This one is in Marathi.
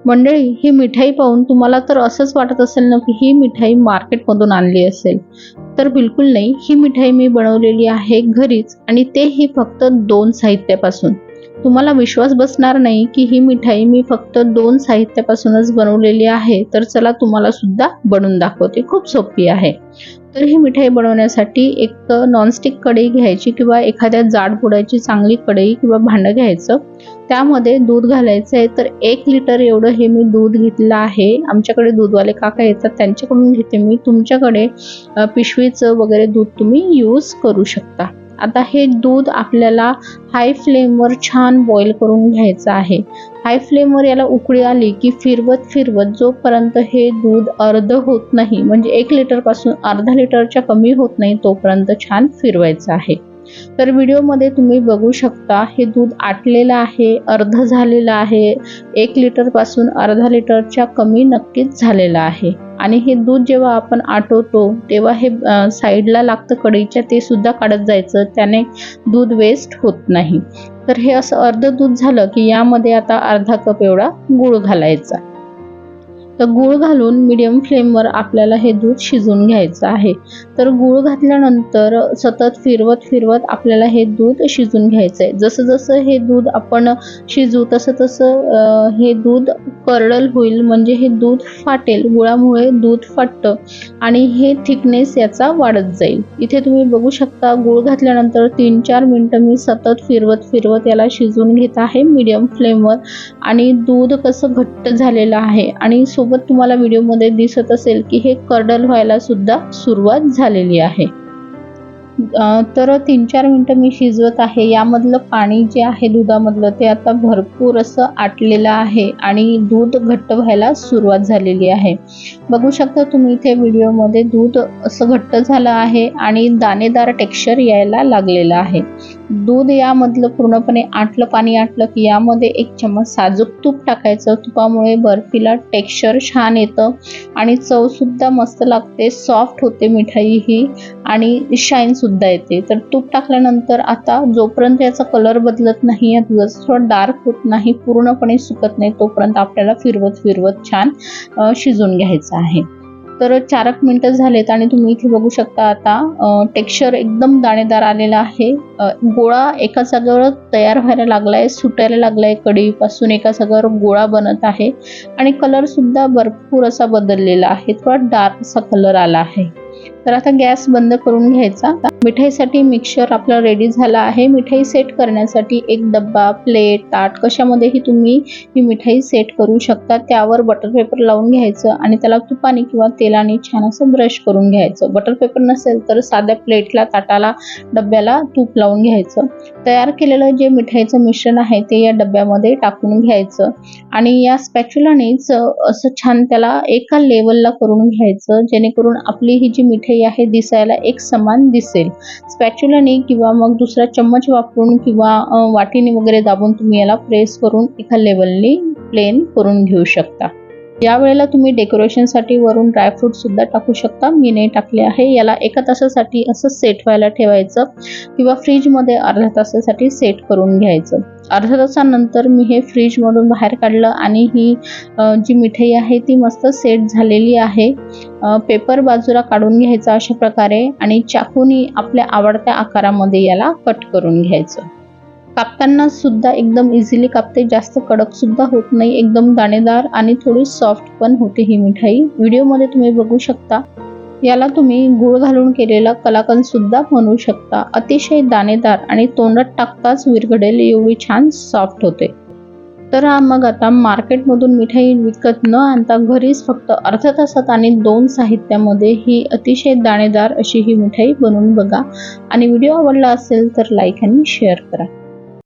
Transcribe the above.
मंडळी, ही मिठाई पाहून तुम्हाला तर असंच वाटत असेल ना की ही मिठाई मार्केटमधून आणली असेल, तर बिलकुल नाही. ही मिठाई मी बनवलेली आहे घरीच, आणि तेही फक्त 2 साहित्यापासून. तुम्हाला विश्वास बसणार नाही की ही मिठाई मी फक्त 2 साहित्यापासूनच बनवलेली आहे. तर चला तुम्हाला सुद्धा बनवून दाखवते. खूप सोपी आहे. तर ही मिठाई बनवण्यासाठी एक नॉनस्टिक कढई घ्यायची किंवा एखाद्या जाड बुडाची चांगली कढई किंवा भांडं घ्यायचं. त्यामध्ये दूध घालायचं आहे. तर 1 लिटर एवढं हे मी दूध घेतलं आहे. आमच्याकडे दूधवाले काका येतात त्यांच्याकडून घेते मी. तुमच्याकडे पिशवीचं वगैरे दूध तुम्ही यूज करू शकता. आता हे दूध आपल्याला हाय फ्लेमवर छान बॉईल करून घ्यायचं आहे. हाय फ्लेमवर याला उकळी आली की फिरवत जोपर्यंत हे दूध अर्ध होत नाही, म्हणजे 1 लिटरपासून अर्धा लिटरच्या कमी होत नाही, तोपर्यंत छान फिरवायचं आहे. तर व्हिडिओमध्ये तुम्ही बघू शकता हे दूध आटलेलं आहे, अर्ध झालेलं आहे. 1 लिटरपासून अर्धा लिटरच्या कमी नक्कीच झालेलं आहे. आणि हे दूध जेव्हा आपण आटवतो तेव्हा हे साईडला लागतं कढईच्या, ते सुद्धा काढत जायचं, त्याने दूध वेस्ट होत नाही. तर हे असं अर्ध दूध झालं की यामध्ये आता अर्धा कप एवढा गूळ घालायचा. तर गूळ घालून मीडियम फ्लेमवर आपल्याला हे दूध शिजवून घ्यायचं आहे. तर गूळ घातल्यानंतर सतत फिरवत आपल्याला हे दूध शिजवून घ्यायचं आहे. जसं हे दूध आपण शिजवू तसं हे दूध करडल होईल, म्हणजे हे दूध फाटेल. गुळामुळे दूध फाटतं आणि हे थिकनेस याचा वाढत जाईल. इथे तुम्ही बघू शकता गूळ घातल्यानंतर 3-4 मिनिटं मी सतत फिरवत याला शिजवून घेत आहे मीडियम फ्लेमवर. आणि दूध कसं घट्ट झालेलं आहे, आणि सोबत तुम्हाला व्हिडिओमध्ये दिसत असेल की हे कर्डल व्हायला सुद्धा सुरुवात झालेली आहे. तर 3-4 मिनिटं मी शिजवत आहे. यामधलं पाणी जे आहे दुधामधलं ते आता भरपूर असं आटलेलं आहे आणि दूध घट्ट व्हायला सुरुवात झालेली आहे. बघू शकता तुम्ही इथे व्हिडिओमध्ये दूध असं घट्ट झालं आहे आणि दाणेदार टेक्स्चर यायला लागलेलं आहे. दूध यामधलं पूर्णपणे आटलं, पाणी आटलं की यामध्ये 1 चम्मच साजूक तूप टाकायचं. तुपामुळे बर्फीला टेक्स्चर छान येतं आणि चवसुद्धा मस्त लागते, सॉफ्ट होते मिठाई ही आणि शाईन सुद्धा येते. तर तूप टाकल्यानंतर आता जोपर्यंत याचा कलर बदलत नाही, थोडं डार्क होत नाही, पूर्णपणे सुकत नाही, तोपर्यंत आपल्याला फिरवत छान शिजवून घ्यायचं आहे. तर 4 मिनिटं झालेत आणि तुम्ही इथे बघू शकता आता टेक्स्चर एकदम दाणेदार आलेला आहे. गोळा एका जागेवर तयार व्हायला लागलाय, सुटायला लागलाय कढईपासून, एका जागेवर गोळा बनत आहे आणि कलर सुद्धा भरपूर असा बदललेला आहे, थोडा डार्क असा कलर आला आहे. तर आता गॅस बंद करून घ्यायचा. मिठाईसाठी मिक्सचर आपला रेडी झाला आहे. मिठाई सेट करण्यासाठी एक डब्बा, प्लेट, ताट कशामध्येही तुम्ही ही मिठाई सेट करू शकता. त्यावर बटर पेपर लावून घ्यायचं आणि त्याला तुपाने किंवा तेलाने छान असं ब्रश करून घ्यायचं. बटर पेपर नसेल तर साध्या प्लेटला, ताटाला, डब्याला तूप लावून घ्यायचं. तयार केलेलं जे मिठाईचं मिश्रण आहे ते या डब्यामध्ये टाकून घ्यायचं आणि या स्पॅच्युलानेच असं छान त्याला एका लेवलला करून घ्यायचं, जेणेकरून आपली ही जी मिठाई आहे दिसायला एक समान दिसेल. स्पॅच्युलाने किंवा मग दुसरा चम्मच वापरून किंवा वाटीने वगैरे दाबून तुम्ही याला प्रेस करून एका लेवलने प्लेन करून घेऊ शकता. यावेळेला तुम्ही डेकोरेशनसाठी वरून ड्रायफ्रूट सुद्धा टाकू शकता. मी नाही टाकले आहे. याला 1 तासासाठी असं सेट व्हायला ठेवायचं किंवा फ्रीजमध्ये अर्ध्या तासासाठी सेट करून घ्यायचं. अर्ध्या तासानंतर मी हे फ्रीजमधून बाहेर काढलं आणि ही जी मिठाई आहे ती मस्त सेट झालेली आहे. पेपर बाजूला काढून घ्यायचा अशा प्रकारे आणि चाकूनी आपल्या आवडत्या आकारामध्ये याला कट करून घ्यायचं. कापताना सुद्धा एकदम इझिली कापते, जास्त कडक सुद्धा होत नाही, एकदम दाणेदार आणि थोडी सॉफ्ट पण होते ही मिठाई. व्हिडिओमध्ये तुम्ही बघू शकता. याला तुम्ही गूळ घालून केलेला कलाकंद सुद्धा बनवू शकता. अतिशय दाणेदार आणि तोंडात टाकताच विरघळेल एवढी छान सॉफ्ट होते. तर मग आता मार्केटमधून मिठाई विकत न आणता घरीच फक्त अर्ध्या तासात आणि 2 साहित्यामध्ये ही अतिशय दाणेदार अशी ही मिठाई बनवून बघा आणि व्हिडिओ आवडला असेल तर लाईक आणि शेअर करा.